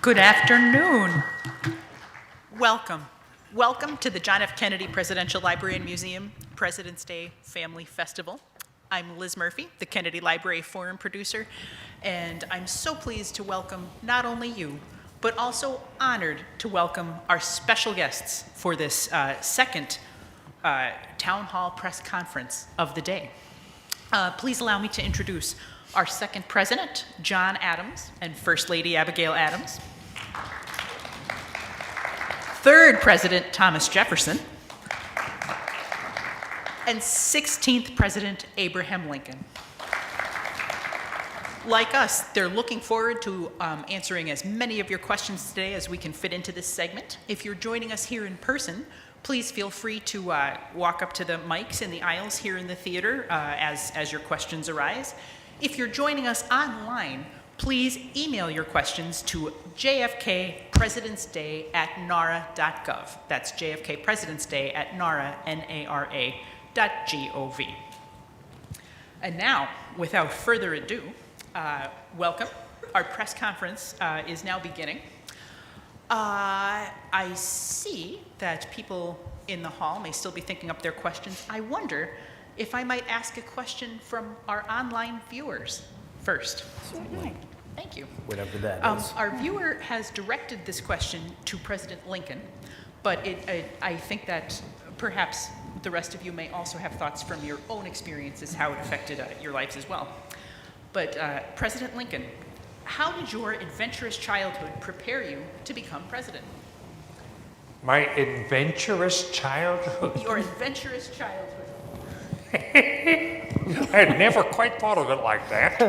Good afternoon. Welcome. Welcome to the John F. Kennedy Presidential Library and Museum President's Day Family Festival. I'm Liz Murphy, the Kennedy Library Forum producer, and I'm so pleased to welcome not only you, but also honored to welcome our special guests for this second Town Hall press conference of the day. Please allow me to introduce our second president, John Adams, and First Lady Abigail Adams. Third President, Thomas Jefferson. And 16th President, Abraham Lincoln. Like us, they're looking forward to answering as many of your questions today as we can fit into this segment. If you're joining us here in person, please feel free to walk up to the mics in the aisles here in the theater as your questions arise. If you're joining us online, please email your questions to jfkpresidentsday@nara.gov. That's jfkpresidentsday@nara.gov. And now, without further ado, welcome. Our press conference is now beginning. I see that people in the hall may still be thinking up their questions. I wonder if I might ask a question from our online viewers first. Certainly. Thank you. Whatever that is. Our viewer has directed this question to President Lincoln, but I think that perhaps the rest of you may also have thoughts from your own experiences, how it affected your lives as well. But President Lincoln, how did your adventurous childhood prepare you to become president? My adventurous childhood? Your adventurous childhood. I had never quite thought of it like that.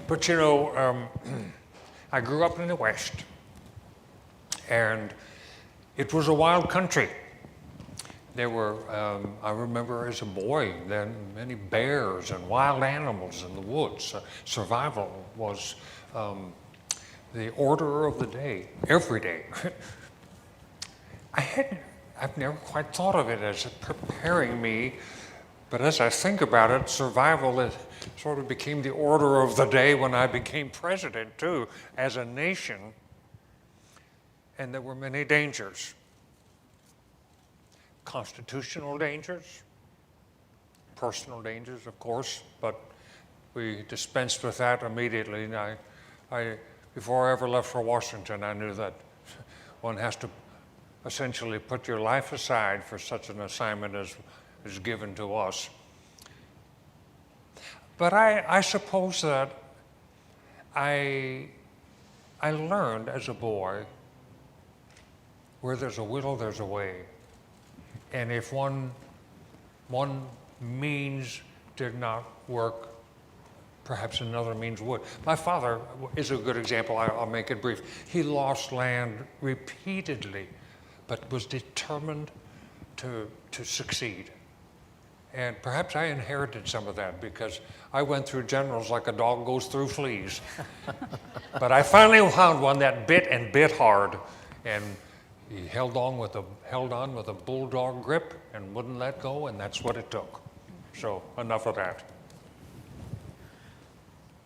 But you know, I grew up in the West, and it was a wild country. There were, I remember as a boy, then many bears and wild animals in the woods. Survival was the order of the day, every day. I've never quite thought of it as preparing me, but as I think about it, survival sort of became the order of the day when I became president too, as a nation, and there were many dangers. Constitutional dangers, personal dangers, of course, but we dispensed with that immediately. And before I ever left for Washington, I knew that one has to essentially put your life aside for such an assignment as is given to us. But I suppose that I learned as a boy, where there's a will, there's a way. And if one means did not work, perhaps another means would. My father is a good example. I'll make it brief. He lost land repeatedly, but was determined to succeed. And perhaps I inherited some of that because I went through generals like a dog goes through fleas. But I finally found one that bit and bit hard, and he held on with a bulldog grip and wouldn't let go, and that's what it took. So enough of that.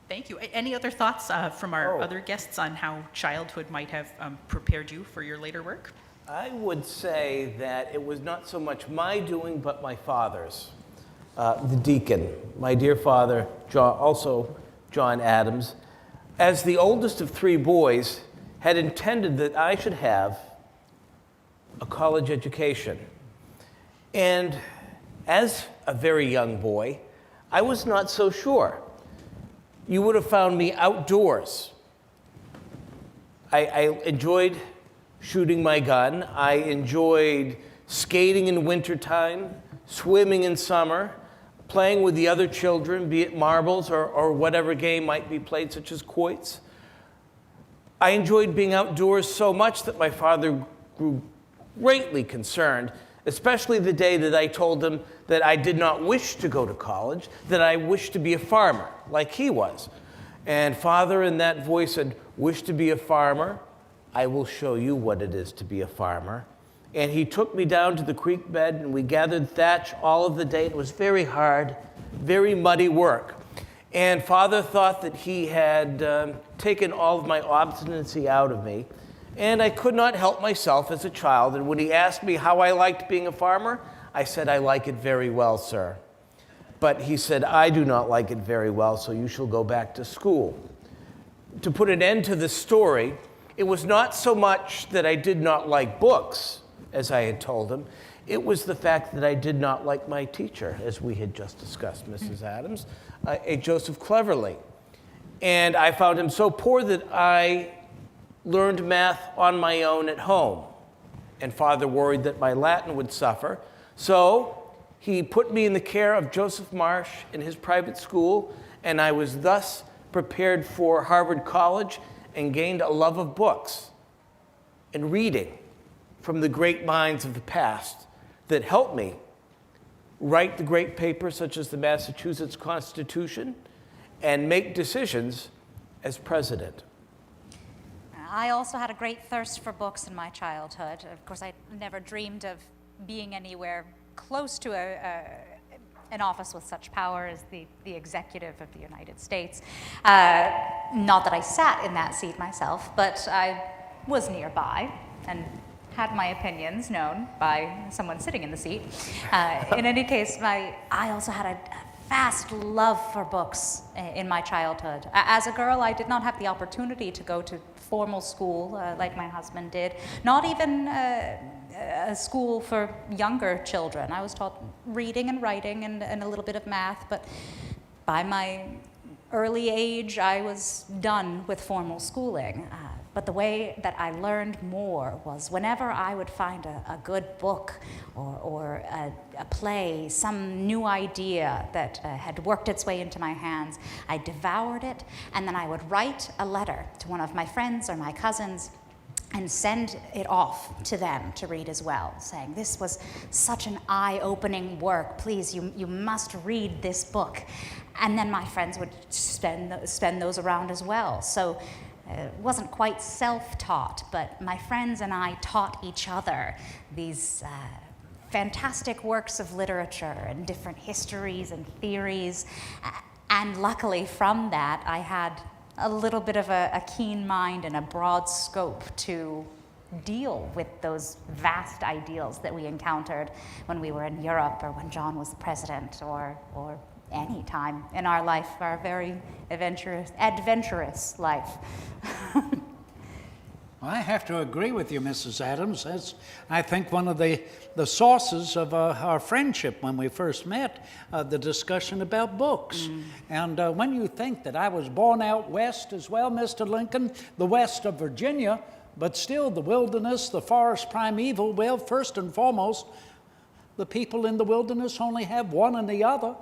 Thank you. Any other thoughts from our other guests on how childhood might have prepared you for your later work? I would say that it was not so much my doing, but my father's. The deacon, my dear father, also John Adams, as the oldest of three boys, had intended that I should have a college education. And as a very young boy, I was not so sure. You would have found me outdoors. I enjoyed shooting my gun. I enjoyed skating in wintertime, swimming in summer, playing with the other children, be it marbles or whatever game might be played, such as quoits. I enjoyed being outdoors so much that my father grew greatly concerned, especially the day that I told him that I did not wish to go to college, that I wished to be a farmer, like he was. And Father, in that voice, said, "Wish to be a farmer? I will show you what it is to be a farmer." And he took me down to the creek bed, and we gathered thatch all of the day. It was very hard, very muddy work. And Father thought that he had taken all of my obstinacy out of me, and I could not help myself as a child. And when he asked me how I liked being a farmer, I said, "I like it very well, sir." But he said, "I do not like it very well, so you shall go back to school." To put an end to the story, it was not so much that I did not like books, as I had told him. It was the fact that I did not like my teacher, as we had just discussed, Mrs. Adams, a Joseph Cleverly. And I found him so poor that I learned math on my own at home. And Father worried that my Latin would suffer. So he put me in the care of Joseph Marsh in his private school, and I was thus prepared for Harvard College and gained a love of books and reading from the great minds of the past that helped me write the great papers such as the Massachusetts Constitution and make decisions as president. I also had a great thirst for books in my childhood. Of course, I never dreamed of being anywhere close to an office with such power as the executive of the United States. Not that I sat in that seat myself, but I was nearby and had my opinions known by someone sitting in the seat. In any case, I also had a vast love for books in my childhood. As a girl, I did not have the opportunity to go to formal school like my husband did, not even a school for younger children. I was taught reading and writing and a little bit of math, but by my early age, I was done with formal schooling. But the way that I learned more was whenever I would find a good book or a play, some new idea that had worked its way into my hands, I devoured it, and then I would write a letter to one of my friends or my cousins and send it off to them to read as well, saying, "This was such an eye-opening work. Please, you must read this book." And then my friends would spend those around as well. So it wasn't quite self-taught, but my friends and I taught each other these fantastic works of literature and different histories and theories. And luckily from that, I had a little bit of a keen mind and a broad scope to deal with those vast ideals that we encountered when we were in Europe or when John was the president or any time in our life, our very adventurous life. I have to agree with you, Mrs. Adams. That's, I think, one of the sources of our friendship when we first met, the discussion about books. And when you think that I was born out west as well, Mr. Lincoln, the west of Virginia, but still the wilderness, the forest primeval, well, first and foremost, the people in the wilderness only have one and the other.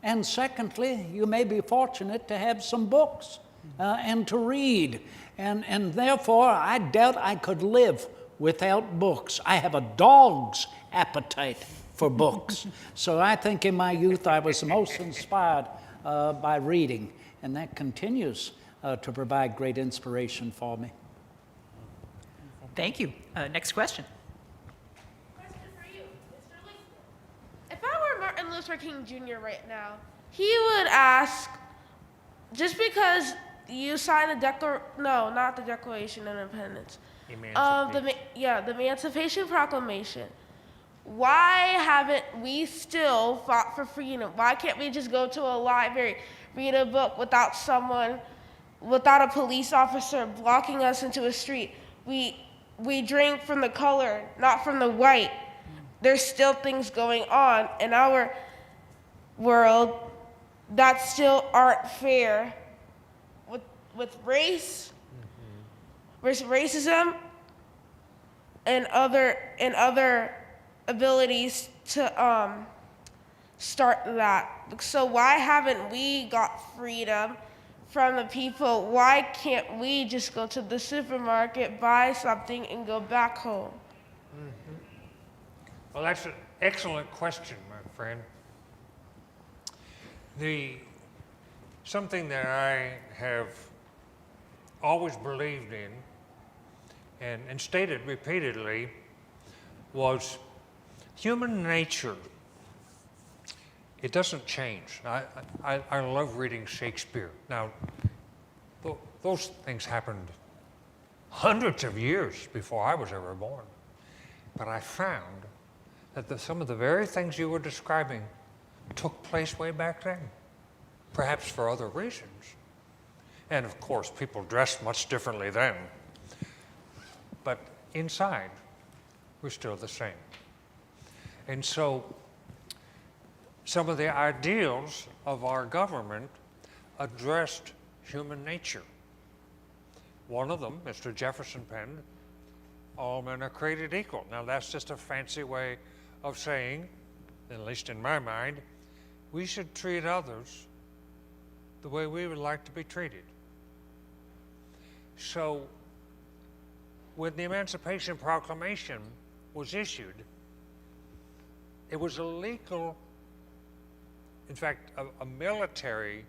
And secondly, you may be fortunate to have some books and to read. And therefore, I doubt I could live without books. I have a dog's appetite for books. So I think in my youth I was most inspired by reading. And that continues to provide great inspiration for me. Thank you. Next question. Question for you, Mr. Lincoln. If I were Martin Luther King Jr. right now, he would ask, just because you signed not the Declaration of Independence, the Emancipation Proclamation, why haven't we still fought for freedom? Why can't we just go to a library, read a book without a police officer blocking us into a street? We drink from the color, not from the white. There's still things going on in our world that still aren't fair with race, versus racism, and other abilities to start that. So why haven't we got freedom from the people? Why can't we just go to the supermarket, buy something, and go back home? Well, that's an excellent question, my friend. Something that I have always believed in and stated repeatedly was human nature it doesn't change. I love reading Shakespeare. Now, those things happened hundreds of years before I was ever born. But I found that some of the very things you were describing took place way back then, perhaps for other reasons. And of course, people dressed much differently then. But inside, we're still the same. And so, some of the ideals of our government addressed human nature. One of them, Mr. Jefferson penned, all men are created equal. Now that's just a fancy way of saying, at least in my mind, we should treat others the way we would like to be treated. So when the Emancipation Proclamation was issued, it was a legal, in fact, a military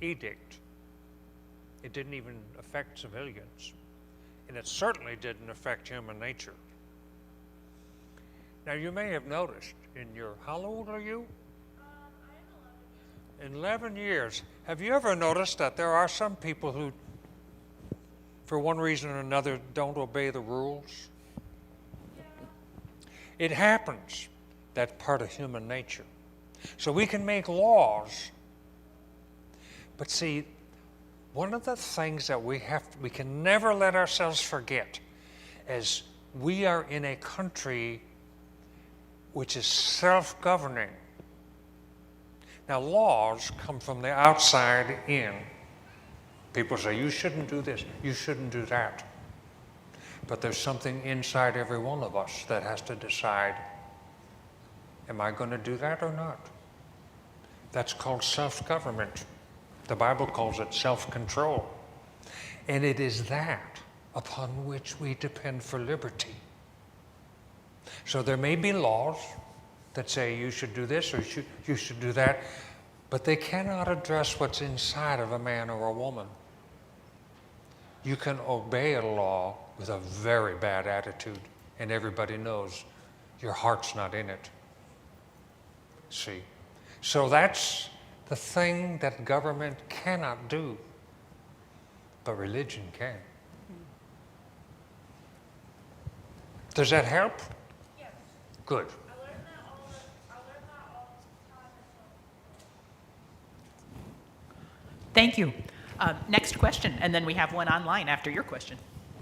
edict. It didn't even affect civilians. And it certainly didn't affect human nature. Now, you may have noticed in your, how old are you? I am 11 years. In 11 years. Have you ever noticed that there are some people who, for one reason or another, don't obey the rules? Yeah. It happens. That's part of human nature. So we can make laws, but see, one of the things that we can never let ourselves forget is we are in a country which is self-governing. Now, laws come from the outside in. People say, you shouldn't do this, you shouldn't do that. But there's something inside every one of us that has to decide, am I going to do that or not? That's called self-government. The Bible calls it self-control. And it is that upon which we depend for liberty. So there may be laws that say you should do this or you should do that, but they cannot address what's inside of a man or a woman. You can obey a law with a very bad attitude, and everybody knows your heart's not in it. See? So that's the thing that government cannot do, but religion can. Does that help? Yes. Good. I learned that all the time. Thank you. Next question, and then we have one online after your question.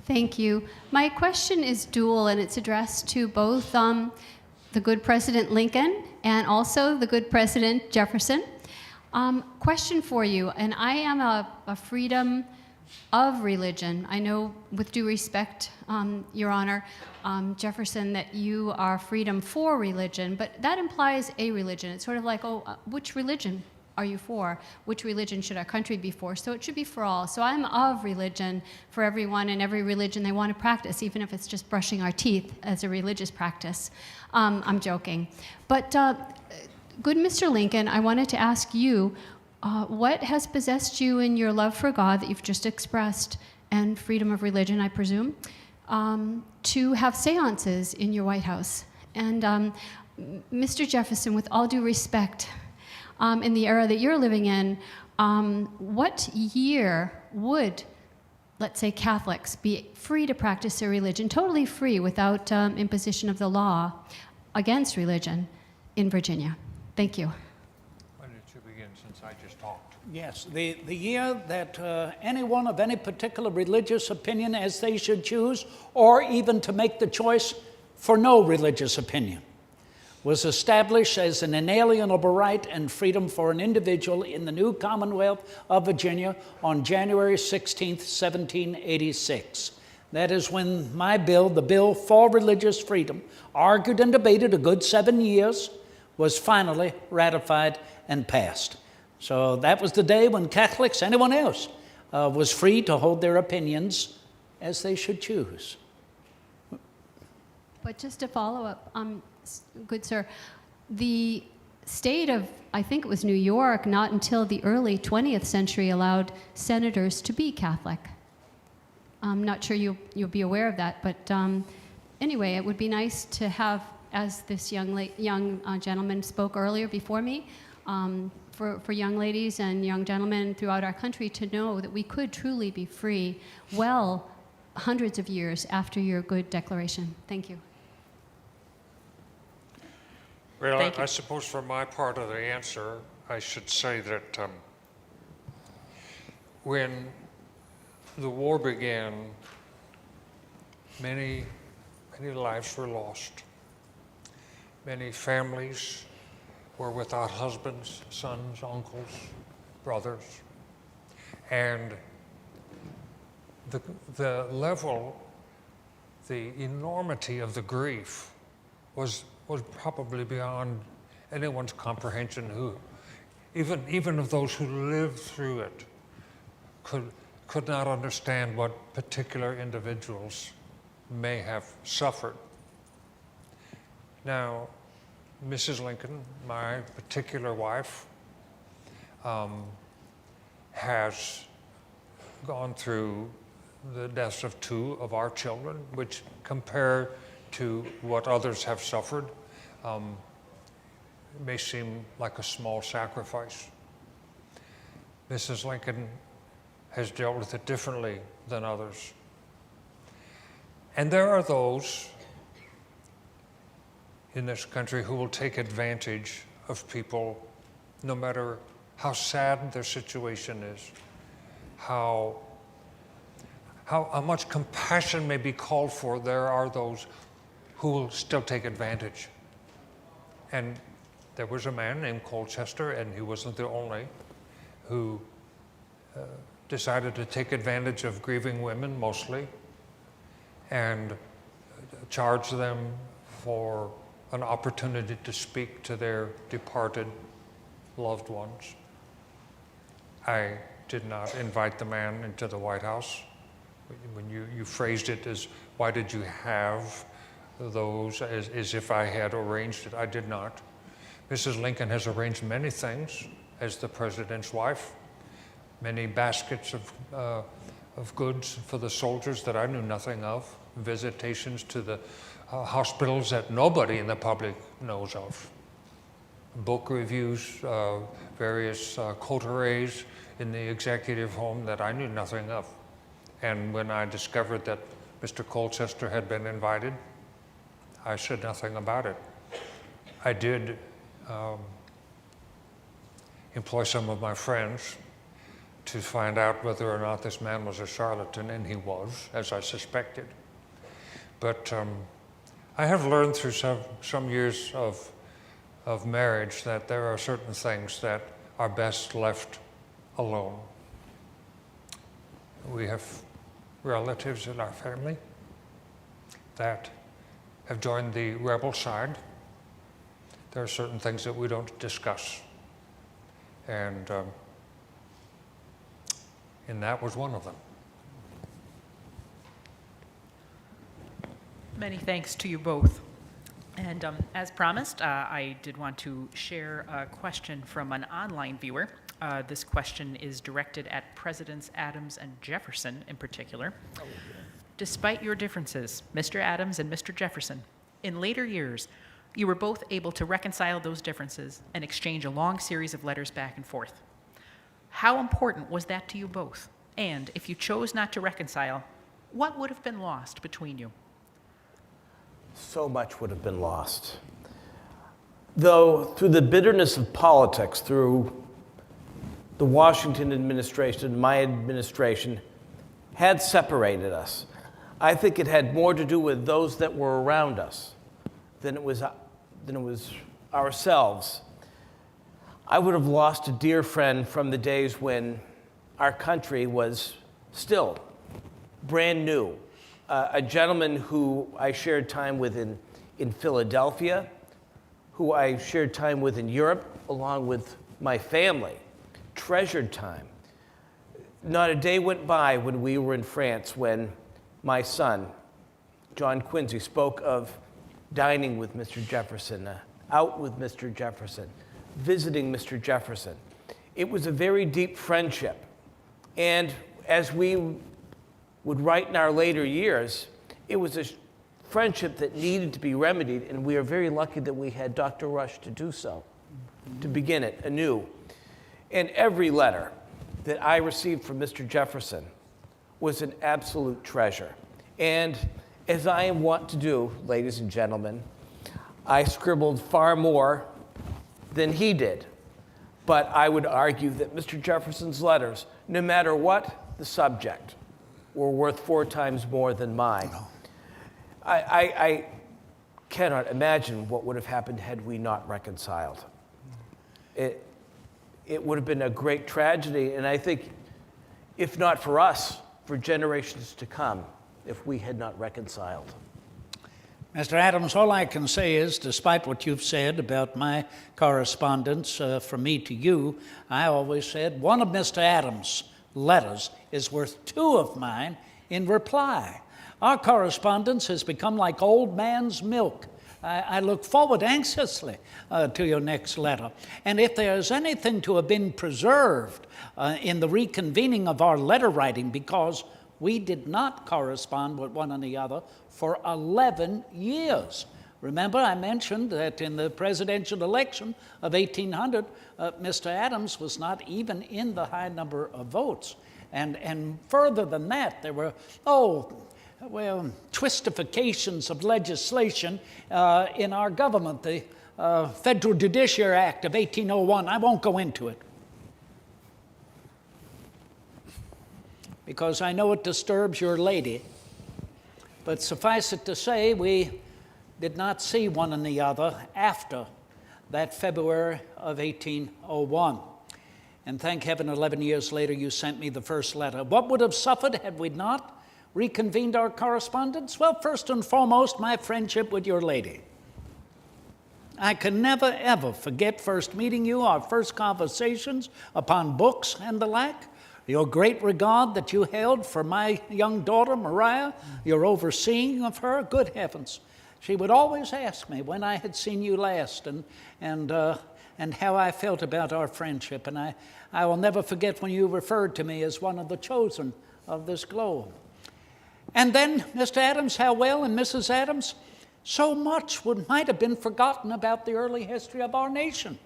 Thank you. My question is dual, and it's addressed to both the good President Lincoln and also the good President Jefferson. Question for you, and I am a freedom of religion. I know, with due respect, Your Honor, Jefferson, that you are freedom for religion, but that implies a religion. It's sort of like, which religion are you for? Which religion should our country be for? So it should be for all. So I'm of religion for everyone and every religion they want to practice, even if it's just brushing our teeth as a religious practice. I'm joking. But good Mr. Lincoln, I wanted to ask you, what has possessed you in your love for God that you've just expressed, and freedom of religion, I presume, to have seances in your White House? And Mr. Jefferson, with all due respect, in the era that you're living in, what year would, let's say, Catholics be free to practice their religion, totally free, without imposition of the law against religion in Virginia? Thank you. Why don't you begin, since I just talked? Yes, the year that anyone of any particular religious opinion, as they should choose, or even to make the choice for no religious opinion, was established as an inalienable right and freedom for an individual in the new Commonwealth of Virginia on January 16, 1786. That is when my bill, the Bill for Religious Freedom, argued and debated a good 7 years, was finally ratified and passed. So that was the day when Catholics, anyone else, was free to hold their opinions as they should choose. But just to follow up, good sir, the state of, I think it was New York, not until the early 20th century allowed senators to be Catholic. I'm not sure you'll be aware of that, but anyway, it would be nice to have, as this young gentleman spoke earlier before me, for young ladies and young gentlemen throughout our country to know that we could truly be free well hundreds of years after your good declaration. Thank you. Well, Thank you. I suppose for my part of the answer, I should say that when the war began, many lives were lost. Many families were without husbands, sons, uncles, brothers. And the level, the enormity of the grief was probably beyond anyone's comprehension, who, even of those who lived through it, could not understand what particular individuals may have suffered. Now, Mrs. Lincoln, my particular wife, has gone through the deaths of 2 of our children, which compared to what others have suffered, may seem like a small sacrifice. Mrs. Lincoln has dealt with it differently than others. And there are those in this country who will take advantage of people, no matter how sad their situation is, how much compassion may be called for. There are those who will still take advantage. And there was a man named Colchester, and he wasn't the only, who decided to take advantage of grieving women mostly and charge them for an opportunity to speak to their departed loved ones. I did not invite the man into the White House. When you phrased it as, why did you have those, as if I had arranged it. I did not. Mrs. Lincoln has arranged many things as the president's wife, many baskets of goods for the soldiers that I knew nothing of, visitations to the hospitals that nobody in the public knows of, book reviews, various coteries in the executive home that I knew nothing of. And when I discovered that Mr. Colchester had been invited, I said nothing about it. I did employ some of my friends to find out whether or not this man was a charlatan, and he was, as I suspected. But I have learned through some years of marriage that there are certain things that are best left alone. We have relatives in our family that have joined the rebel side. There are certain things that we don't discuss. And that was one of them. Many thanks to you both. And as promised, I did want to share a question from an online viewer. This question is directed at Presidents Adams and Jefferson in particular. Despite your differences, Mr. Adams and Mr. Jefferson, in later years, you were both able to reconcile those differences and exchange a long series of letters back and forth. How important was that to you both? And if you chose not to reconcile, what would have been lost between you? So much would have been lost. Though through the bitterness of politics, through the Washington administration, my administration, had separated us, I think it had more to do with those that were around us than it was ourselves. I would have lost a dear friend from the days when our country was still brand new. A gentleman who I shared time with in Philadelphia, who I shared time with in Europe, along with my family, treasured time. Not a day went by when we were in France when my son, John Quincy, spoke of dining with Mr. Jefferson, out with Mr. Jefferson, visiting Mr. Jefferson. It was a very deep friendship. And as we would write in our later years, it was a friendship that needed to be remedied, and we are very lucky that we had Dr. Rush to do so. to begin it anew. And every letter that I received from Mr. Jefferson was an absolute treasure. And as I am wont to do, ladies and gentlemen, I scribbled far more than he did. But I would argue that Mr. Jefferson's letters, no matter what the subject, were worth 4 times more than mine. I cannot imagine what would have happened had we not reconciled. It would have been a great tragedy, and I think, if not for us, for generations to come, if we had not reconciled. Mr. Adams, all I can say is, despite what you've said about my correspondence from me to you, I always said one of Mr. Adams' letters is worth 2 of mine in reply. Our correspondence has become like old man's milk. I look forward anxiously to your next letter. And if there is anything to have been preserved in the reconvening of our letter writing, because we did not correspond with one another for 11 years. Remember, I mentioned that in the presidential election of 1800, Mr. Adams was not even in the high number of votes. And further than that, there were, twistifications of legislation in our government. The Federal Judiciary Act of 1801, I won't go into it, because I know it disturbs your lady. But suffice it to say, we did not see one another after that February of 1801. And thank heaven, 11 years later, you sent me the first letter. What would have suffered had we not reconvened our correspondence? Well, first and foremost, my friendship with your lady. I can never, ever forget first meeting you, our first conversations upon books and the like. Your great regard that you held for my young daughter, Mariah, your overseeing of her, good heavens. She would always ask me when I had seen you last and how I felt about our friendship. And I will never forget when you referred to me as one of the chosen of this globe. And then, Mr. Adams, how well, and Mrs. Adams, so much might have been forgotten about the early history of our nation,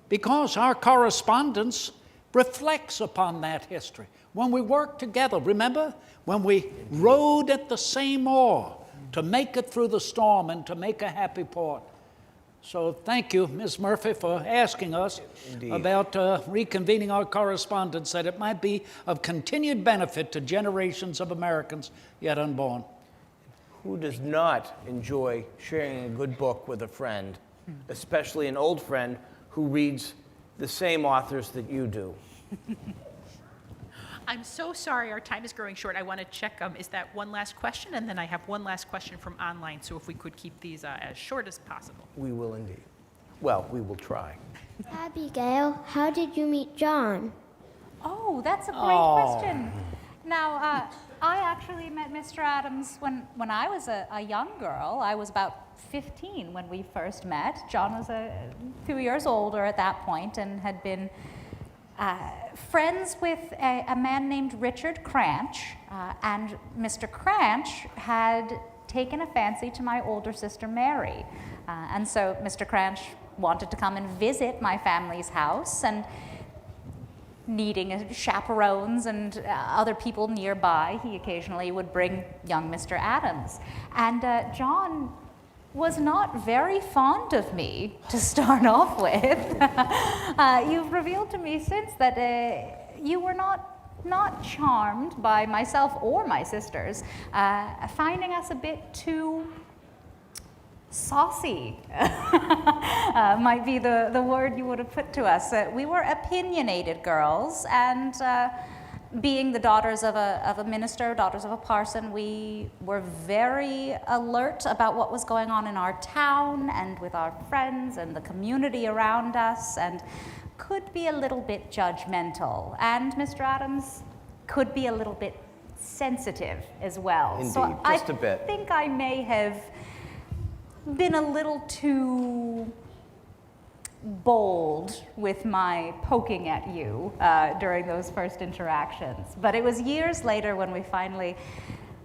because our correspondence reflects upon that history. When we worked together, remember? When we rowed at the same oar to make it through the storm and to make a happy port. So thank you, Ms. Murphy, for asking us about reconvening our correspondence, that it might be of continued benefit to generations of Americans yet unborn. Who does not enjoy sharing a good book with a friend, especially an old friend who reads the same authors that you do? I'm so sorry, our time is growing short. I want to check, is that one last question? And then I have one last question from online, so if we could keep these as short as possible. We will indeed. Well, we will try. Abigail, how did you meet John? Oh, that's a great question. Now, I actually met Mr. Adams when I was a young girl. I was about 15 when we first met. John was a few years older at that point and had been friends with a man named Richard Cranch, and Mr. Cranch had taken a fancy to my older sister Mary. And so Mr. Cranch wanted to come and visit my family's house, and needing chaperones and other people nearby, he occasionally would bring young Mr. Adams. And John was not very fond of me to start off with. You've revealed to me since that you were not charmed by myself or my sisters, finding us a bit too saucy, might be the word you would have put to us. We were opinionated girls, and being the daughters of a minister, daughters of a parson, we were very alert about what was going on in our town and with our friends and the community around us, and could be a little bit judgmental. And Mr. Adams could be a little bit sensitive as well. Indeed, so just a bit. I think I may have been a little too bold with my poking at you during those first interactions. But it was years later when we finally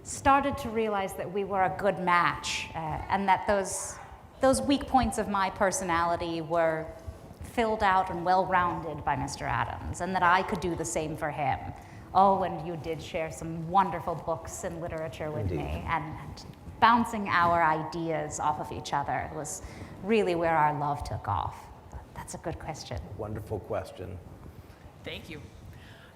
started to realize that we were a good match, and that those weak points of my personality were filled out and well-rounded by Mr. Adams, and that I could do the same for him. Oh, and you did share some wonderful books and literature with me, and bouncing our ideas off of each other was really where our love took off. That's a good question. Wonderful question. Thank you.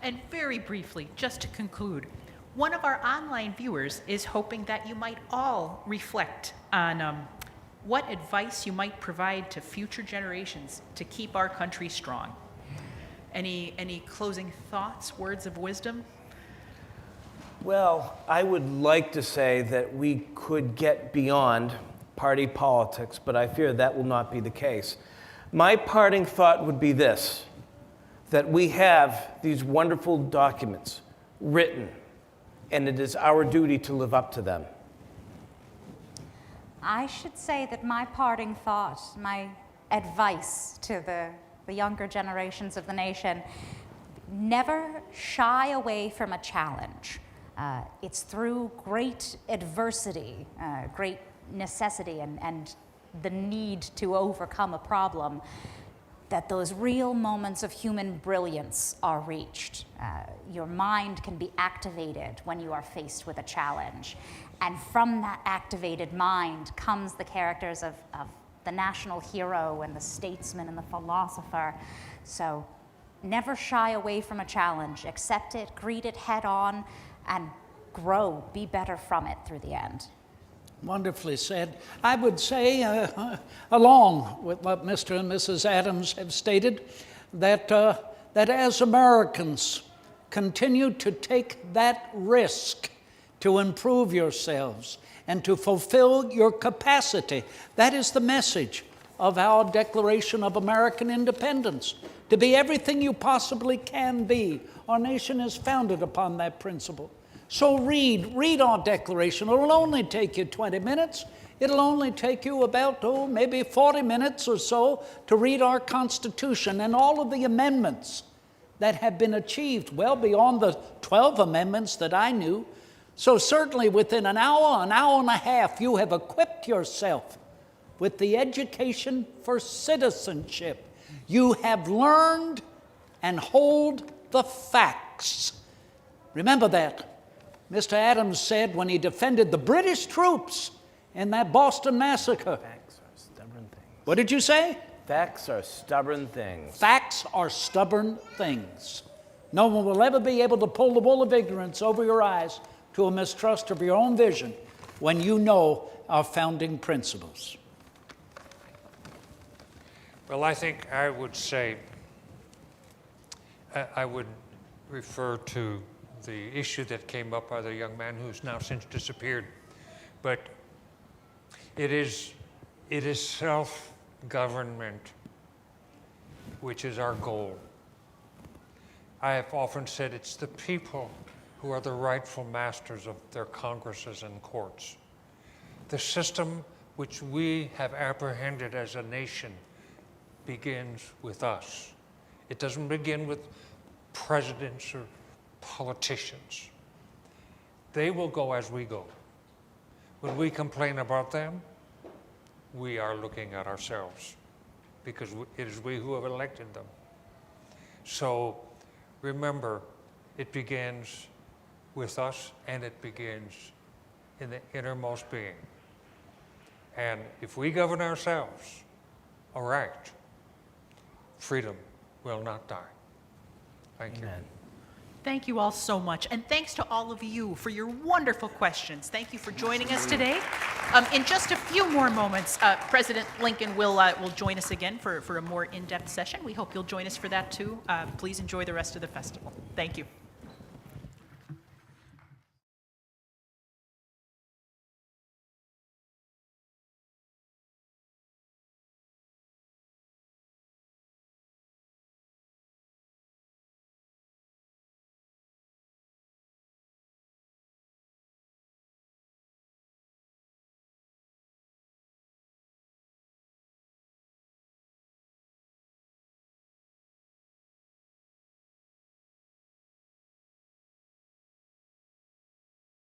And very briefly, just to conclude, one of our online viewers is hoping that you might all reflect on what advice you might provide to future generations to keep our country strong. Any closing thoughts, words of wisdom? Well, I would like to say that we could get beyond party politics, but I fear that will not be the case. My parting thought would be this, that we have these wonderful documents written, and it is our duty to live up to them. I should say that my parting thought, my advice to the younger generations of the nation, never shy away from a challenge. It's through great adversity, great necessity, and the need to overcome a problem that those real moments of human brilliance are reached. Your mind can be activated when you are faced with a challenge. And from that activated mind comes the characters of the national hero and the statesman and the philosopher. So never shy away from a challenge. Accept it, greet it head on, and grow, be better from it through the end. Wonderfully said. I would say, along with what Mr. and Mrs. Adams have stated, that as Americans continue to take that risk to improve yourselves and to fulfill your capacity, that is the message of our Declaration of American Independence, to be everything you possibly can be. Our nation is founded upon that principle. So read our Declaration. It'll only take you 20 minutes. It'll only take you about, maybe 40 minutes or so to read our Constitution and all of the amendments that have been achieved, well beyond the 12 amendments that I knew. So certainly within an hour and a half, you have equipped yourself with the education for citizenship. You have learned and hold the facts. Remember that. Mr. Adams said when he defended the British troops in that Boston massacre. Facts are stubborn things. What did you say? Facts are stubborn things. Facts are stubborn things. No one will ever be able to pull the wool of ignorance over your eyes to a mistrust of your own vision when you know our founding principles. Well, I think I would say, I would refer to the issue that came up by the young man who's now since disappeared. But it is self-government which is our goal. I have often said it's the people who are the rightful masters of their congresses and courts. The system which we have apprehended as a nation begins with us. It doesn't begin with presidents or politicians. They will go as we go. When we complain about them, we are looking at ourselves because it is we who have elected them. So remember, it begins with us and it begins in the innermost being. And if we govern ourselves, all right, freedom will not die. Thank you. Amen. Thank you all so much, and thanks to all of you for your wonderful questions. Thank you for joining us today. In just a few more moments, President Lincoln will join us again for a more in-depth session. We hope you'll join us for that too. Please enjoy the rest of the festival. Thank you.